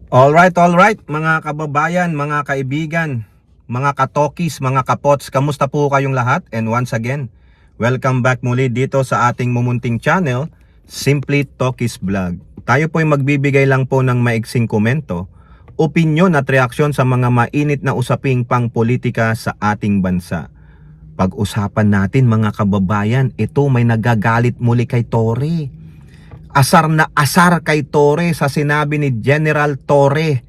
All right, mga kababayan, mga kaibigan, mga katokis, mga kapots, kamusta po kayong lahat? And once again, welcome back muli dito sa ating mumunting channel, Simply Tokis Vlog. Tayo po ay magbibigay lang po ng maiksing komento, opinyon at reaksyon sa mga mainit na usaping pang politika sa ating bansa. Pag-usapan natin mga kababayan, ito may nagagalit muli kay Tory. Asar na asar kay Torre sa sinabi ni General Torre,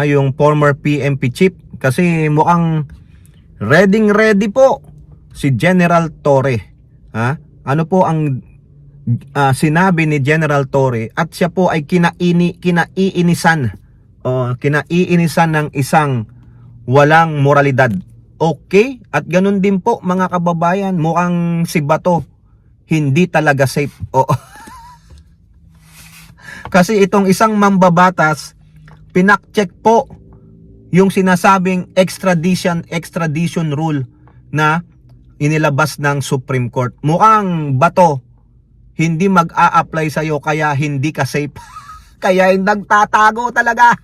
yung former PNP chief, kasi mukhang ready po si General Torre. Ano po ang sinabi ni General Torre, at siya po ay kinaiinisan ng isang walang moralidad. Okay? At ganun din po mga kababayan, mukhang si Bato hindi talaga safe. Kasi itong isang mambabatas, pinakcheck po yung sinasabing extradition rule na inilabas ng Supreme Court. Mukhang Bato, hindi mag-a-apply sa'yo kaya hindi ka safe. Kaya nagtatago talaga.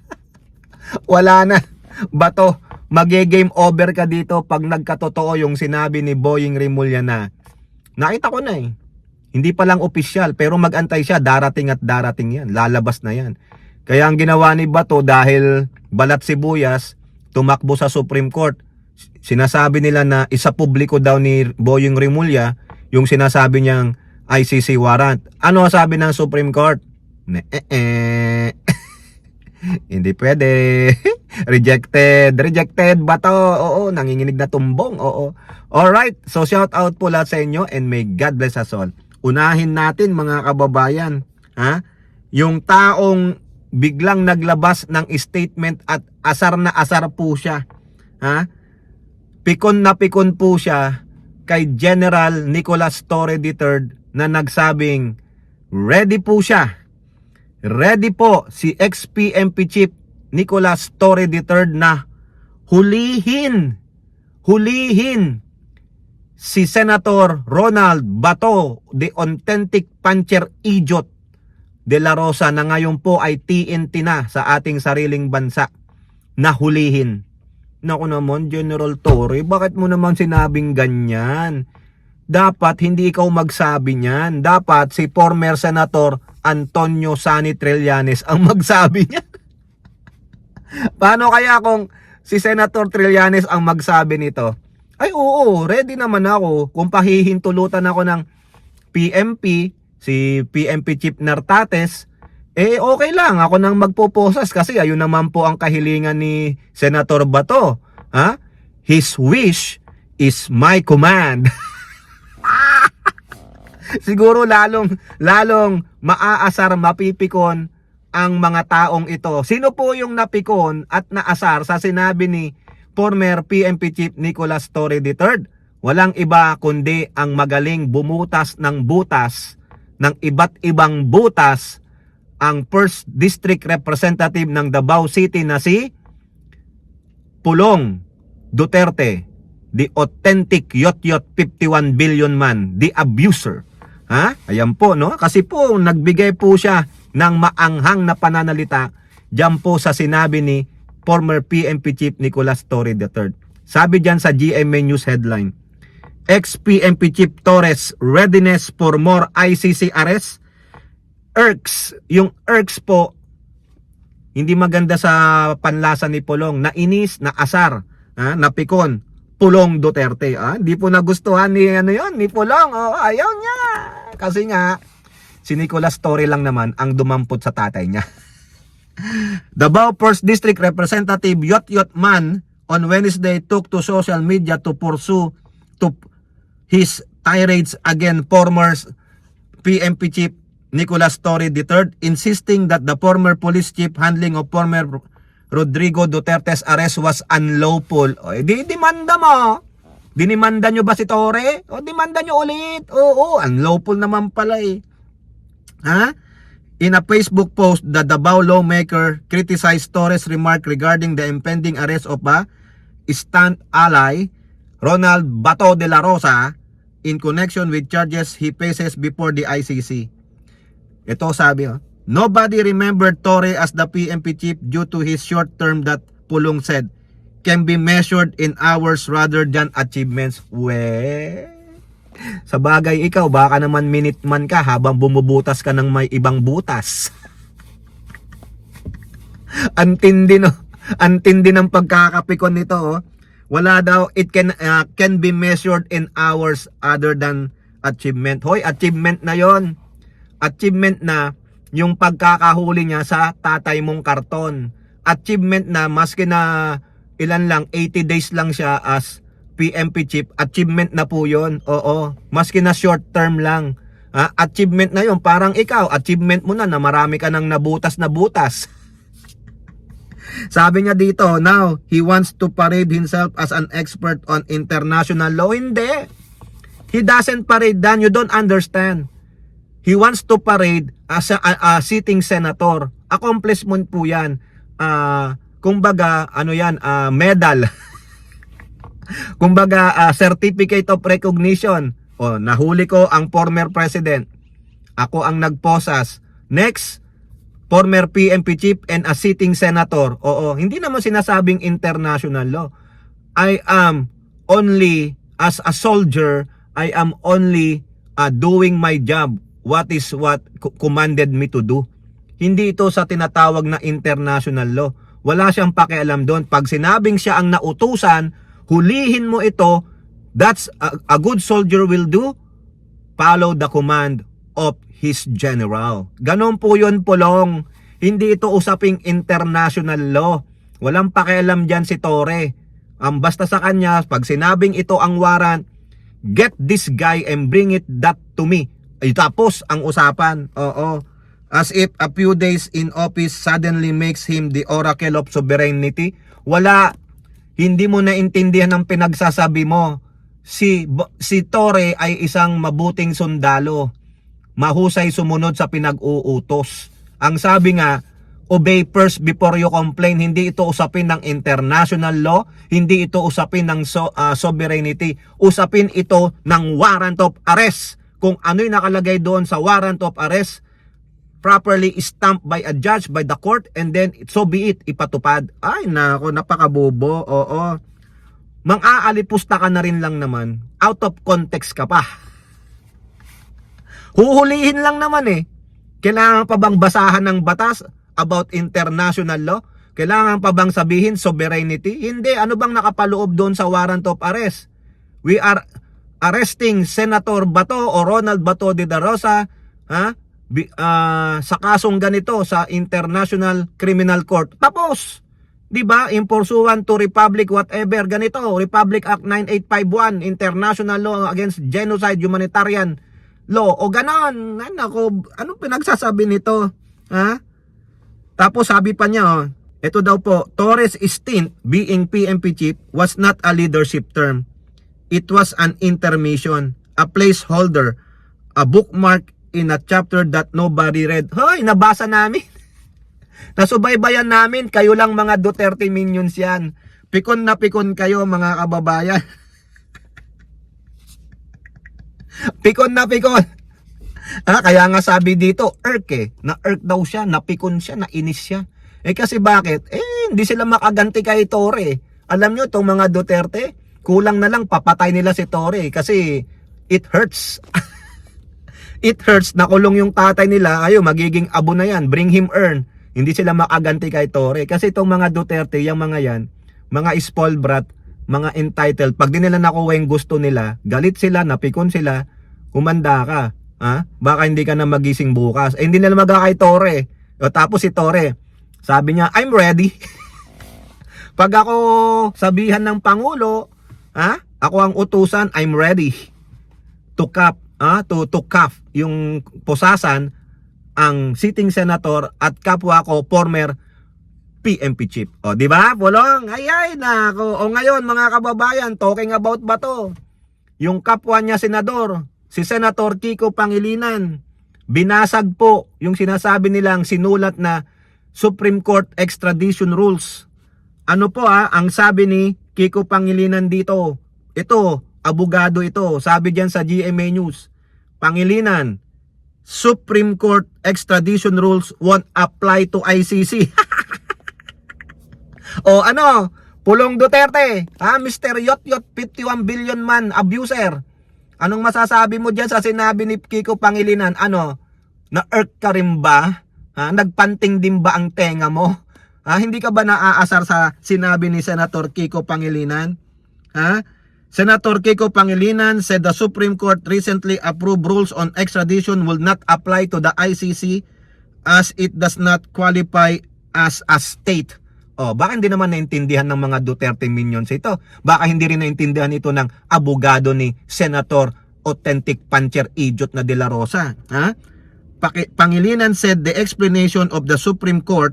Wala na. Bato, mag-game over ka dito pag nagkatotoo yung sinabi ni Boying Rimulya na nakita ko na Hindi pa lang opisyal, pero mag-antay siya, darating at darating yan, lalabas na yan. Kaya ang ginawa ni Bato, dahil balat sibuyas, tumakbo sa Supreme Court. Sinasabi nila na isa publiko daw ni Boying Rimulya yung sinasabi niyang ICC warrant. Ano sabi ng Supreme Court? Hindi pwede. Rejected Bato. Oo, nanginginig na tumbong. Oo. Alright, so shout out po lahat sa inyo and may God bless us all. Unahin natin mga kababayan, yung taong biglang naglabas ng statement at asar na asar po siya. Pikon na pikon po siya kay General Nicolas Torre III na nagsabing ready po siya. Ready po si ex-PNP Chief Nicolas Torre III na hulihin si Senator Ronald Bato, the authentic puncher idiot de la Rosa, na ngayon po ay TNT na sa ating sariling bansa, na hulihin. Naku naman, General Torre, bakit mo naman sinabing ganyan? Dapat hindi ikaw magsabi niyan. Dapat si former Senator Antonio Sani Trillanes ang magsabi niyan. Paano kaya kung si Senator Trillanes ang magsabi nito? Ay oo, ready naman ako. Kung pahihintulutan ako ng PNP, si PNP Chief Nartates, okay lang, ako nang magpoposas kasi ayun naman po ang kahilingan ni Senator Bato. His wish is my command. Siguro lalong maaasar, mapipikon ang mga taong ito. Sino po yung napikon at naasar sa sinabi ni former PNP Chief Nicolas Torre III? Walang iba kundi ang magaling bumutas ng butas, ng iba't ibang butas, ang First District Representative ng Davao City na si Pulong Duterte, the authentic yot-yot 51 billion man, the abuser. Ayan po, no? Kasi po nagbigay po siya ng maanghang na pananalita diyan po sa sinabi ni former PNP Chief Nicolas Torre III. Sabi diyan sa GMA News headline, ex-PNP Chief Torres readiness for more ICC arrest. Irks, yung irks po, hindi maganda sa panlasa ni Pulong, nainis, naasar, napikon, Pulong Duterte. Hindi po nagustuhan ni ni Pulong. Ayaw niya. Kasi nga, si Nicolas Torre lang naman ang dumampot sa tatay niya. Davao 1st District Representative Yot-Yot Man on Wednesday took to social media to pursue his tirades against former PNP Chief Nicolas Torre III, insisting that the former police chief handling of former Rodrigo Duterte's arrest was unlawful. Demanda mo. Dinimanda nyo ba si Torre? Demanda nyo ulit. Oo, unlawful naman pala In a Facebook post, the Davao lawmaker criticized Torres' remark regarding the impending arrest of a stand ally, Ronald Bato de la Rosa, in connection with charges he faces before the ICC. Ito sabi, Nobody remembered Torre as the PNP chief due to his short term that Pulong said can be measured in hours rather than achievements. Sa bagay ikaw, baka naman minute man ka habang bumubutas ka ng may ibang butas. Antindi no. Antindi ng pagkakapikon nito. Oh. Wala daw, it can be measured in hours other than achievement. Hoy, achievement na yon. Achievement na yung pagkakahuli niya sa tatay mong karton. Achievement na maski na ilan lang, 80 days lang siya as PNP chief. Achievement na po yon. Oo, maski na short term lang. Achievement na yon. Parang ikaw, achievement mo na marami ka nang nabutas na butas. Sabi niya dito, now, he wants to parade himself as an expert on international law. Hindi. He doesn't parade that. You don't understand. He wants to parade as a sitting senator. Accomplishment po yan. Kumbaga, ano yan, medal. Kumbaga, certificate of recognition. O, nahuli ko ang former president. Ako ang nagposas. Next, former PNP chief and a sitting senator. Oo, hindi naman sinasabing international law. I am only, as a soldier, I am only doing my job. What commanded me to do. Hindi ito sa tinatawag na international law. Wala siyang pakialam doon. Pag sinabing siya ang nautusan, hulihin mo ito, that's a good soldier will do. Follow the command of his general. Ganon po yun, Pulong. Hindi ito usaping international law. Walang pakialam dyan si Torre. Basta sa kanya, pag sinabing ito ang warrant, get this guy and bring that to me. Ay, tapos ang usapan. Oo. As if a few days in office suddenly makes him the oracle of sovereignty. Wala. Hindi mo naintindihan ang pinagsasabi mo. Si Torre ay isang mabuting sundalo. Mahusay sumunod sa pinag-uutos. Ang sabi nga, obey first before you complain. Hindi ito usapin ng international law. Hindi ito usapin ng sovereignty. Usapin ito ng warrant of arrest. Kung ano'y nakalagay doon sa warrant of arrest, properly stamped by a judge, by the court, and then so be it, ipatupad. Ay, nako, napakabobo. Oo. Mang-aalipusta ka na rin lang naman. Out of context ka pa. Huhulihin lang naman eh. Kailangan pa bang basahan ng batas about international law? Kailangan pa bang sabihin sovereignty? Hindi. Ano bang nakapaloob doon sa warrant of arrest? We are arresting Senator Bato o Ronald Bato de la Rosa sa kasong ganito sa International Criminal Court. Tapos, 'di ba? In pursuant to Republic whatever ganito, Republic Act 9851, International Law Against Genocide, Humanitarian Law o ganon. Nako, ano pinagsasabi nito? Tapos sabi pa niya, ito daw po, Torres' stint being PNP chief was not a leadership term. It was an intermission, a placeholder, a bookmark in a chapter that nobody read. Hoy, nabasa namin. Nasubaybayan namin, kayo lang mga Duterte minions yan. Pikon na pikon kayo mga kababayan. Pikon na pikon. Kaya nga sabi dito, na-irk daw siya, napikon siya, nainis siya. Kasi bakit? Hindi sila makaganti kay Torre. Alam nyo, itong mga Duterte, kulang na lang papatay nila si Torre kasi it hurts. It hurts, nakulong yung tatay nila, magiging abo na yan, bring him earn. Hindi sila makaganti kay Torre. Kasi itong mga Duterte, yung mga yan, mga spoiled brat, mga entitled, pag di nila nakuha yung gusto nila, galit sila, napikon sila, kumanda ka. Baka hindi ka na magising bukas. Hindi nila kay Torre. Tapos si Torre, sabi niya, I'm ready. Pag ako sabihan ng Pangulo, ako ang utusan, I'm ready to cuff yung pusasan ang sitting senator at kapwa ko former PNP chief. O, di ba? Pulong. Ay, nako. O ngayon, mga kababayan, talking about ba to? Yung kapwa niya senador, si Senator Kiko Pangilinan, binasag po yung sinasabi nilang sinulat na Supreme Court extradition rules. Ano po ang sabi ni Kiko Pangilinan dito? Ito, abogado ito. Sabi diyan sa GMA News. Pangilinan, Supreme Court extradition rules won't apply to ICC. O ano, Pulong Duterte, Mr. Yot 51 billion man abuser. Anong masasabi mo dyan sa sinabi ni Kiko Pangilinan? Ano, na-irk ka rin ba? Nagpanting din ba ang tenga mo? Hindi ka ba naaasar sa sinabi ni Senator Kiko Pangilinan? Senator Kiko Pangilinan said the Supreme Court recently approved rules on extradition will not apply to the ICC as it does not qualify as a state. Baka hindi naman naintindihan ng mga Duterte minions ito. Baka hindi rin naintindihan ito ng abogado ni Senator Authentic Puncher Idiot na De La Rosa. Pangilinan said the explanation of the Supreme Court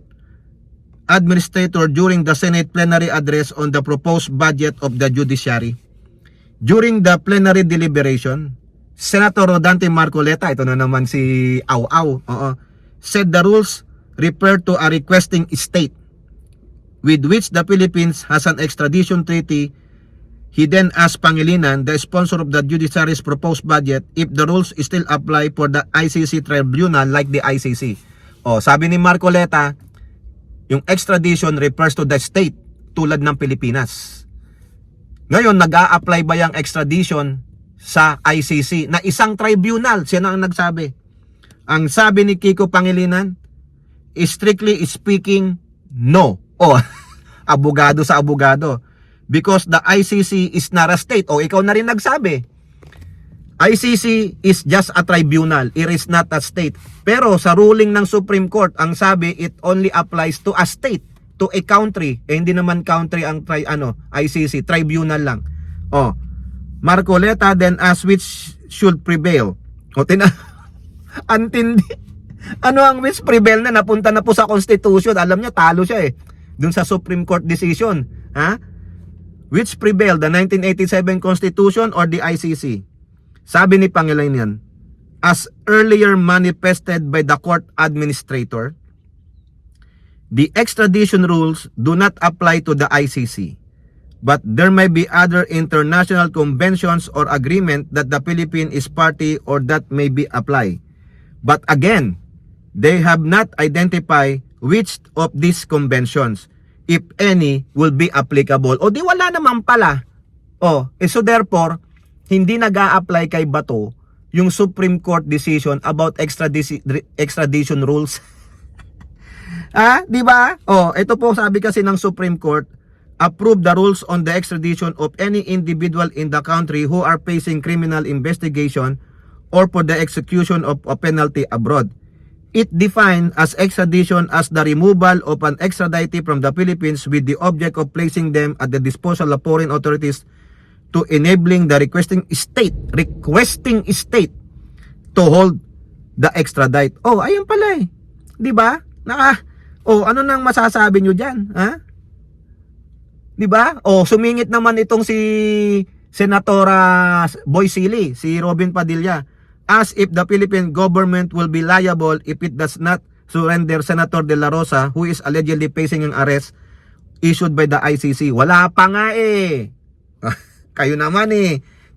Administrator during the Senate plenary address on the proposed budget of the judiciary. During the plenary deliberation, Senator Rodante Marcoleta, ito na naman si Au, said the rules refer to a requesting state with which the Philippines has an extradition treaty. He then asked Pangilinan, the sponsor of the judiciary's proposed budget, if the rules still apply for the ICC tribunal like the ICC. Sabi ni Marcoleta, yung extradition refers to the state tulad ng Pilipinas. Ngayon, nag-a-apply ba yung extradition sa ICC na isang tribunal? Sino ang nagsabi? Ang sabi ni Kiko Pangilinan, strictly speaking, no. Abogado sa abogado. Because the ICC is not a state. Ikaw na rin nagsabi. ICC is just a tribunal. It is not a state. Pero sa ruling ng Supreme Court, ang sabi, it only applies to a state, to a country. Hindi naman country ang ICC, tribunal lang. Marcoleta then asked which should prevail. Antindi. Ano ang which prevail na napunta na po sa Constitution? Alam niyo, talo siya dun sa Supreme Court decision. Which prevailed, the 1987 Constitution or the ICC? Sabi ni Pangilinan, as earlier manifested by the court administrator, the extradition rules do not apply to the ICC, but there may be other international conventions or agreement that the Philippines is party or that may be applied. But again, they have not identified which of these conventions, if any, will be applicable. Di wala naman pala. So therefore, hindi nag-a-apply kay Bato yung Supreme Court decision about extradition rules. Di ba? Ito po sabi kasi ng Supreme Court, approve the rules on the extradition of any individual in the country who are facing criminal investigation or for the execution of a penalty abroad. It defined as extradition as the removal of an extraditee from the Philippines with the object of placing them at the disposal of foreign authorities to enabling the requesting state to hold the extradite. Ayun pala Di ba? Ano nang masasabi nyo dyan? Di ba? Sumingit naman itong si Senatora Boy Silly, si Robin Padilla, as if the Philippine government will be liable if it does not surrender Senator De La Rosa, who is allegedly facing an arrest issued by the ICC. Wala pa nga Kayo naman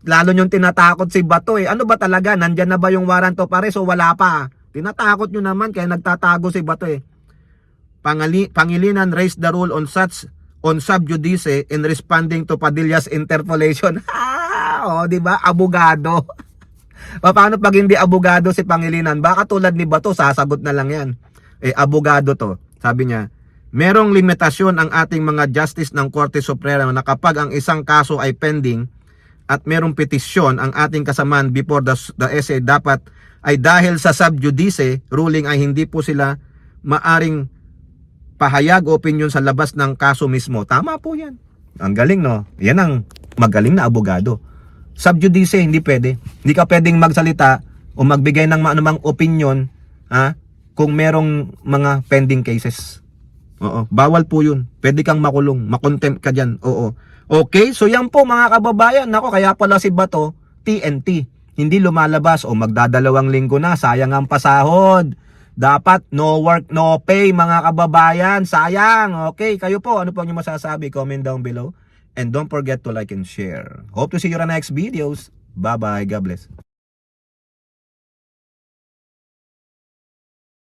lalo nyong tinatakot si Bato Ano ba talaga? Nandyan na ba yung warrant of arrest o wala pa? Tinatakot nyo naman kaya nagtatago si Bato Pangilinan raised the rule on sub judice in responding to Padilla's interpolation. Di ba? Abogado. Paano pag hindi abogado si Pangilinan? Baka tulad ni Bato, sasagot na lang yan. Abogado to. Sabi niya, merong limitasyon ang ating mga justice ng Korte Suprema na kapag ang isang kaso ay pending at merong petisyon ang ating kasamaan before the SA dapat ay dahil sa sub judice ruling ay hindi po sila maaring pahayag o opinion sa labas ng kaso mismo. Tama po yan. Ang galing, no? Yan ang magaling na abogado. Sub judice, hindi pwede. Hindi ka pwedeng magsalita o magbigay ng anumang opinion kung merong mga pending cases. Bawal po yun. Pwede kang makulong, makontempt ka dyan. Okay, so yan po mga kababayan. Kaya pala si Bato, TNT. Hindi lumalabas o magdadalawang linggo na, sayang ang pasahod. Dapat no work, no pay mga kababayan. Sayang. Okay, kayo po, ano po yung masasabi? Comment down below. And don't forget to like and share. Hope to see you on the next videos. Bye-bye. God bless.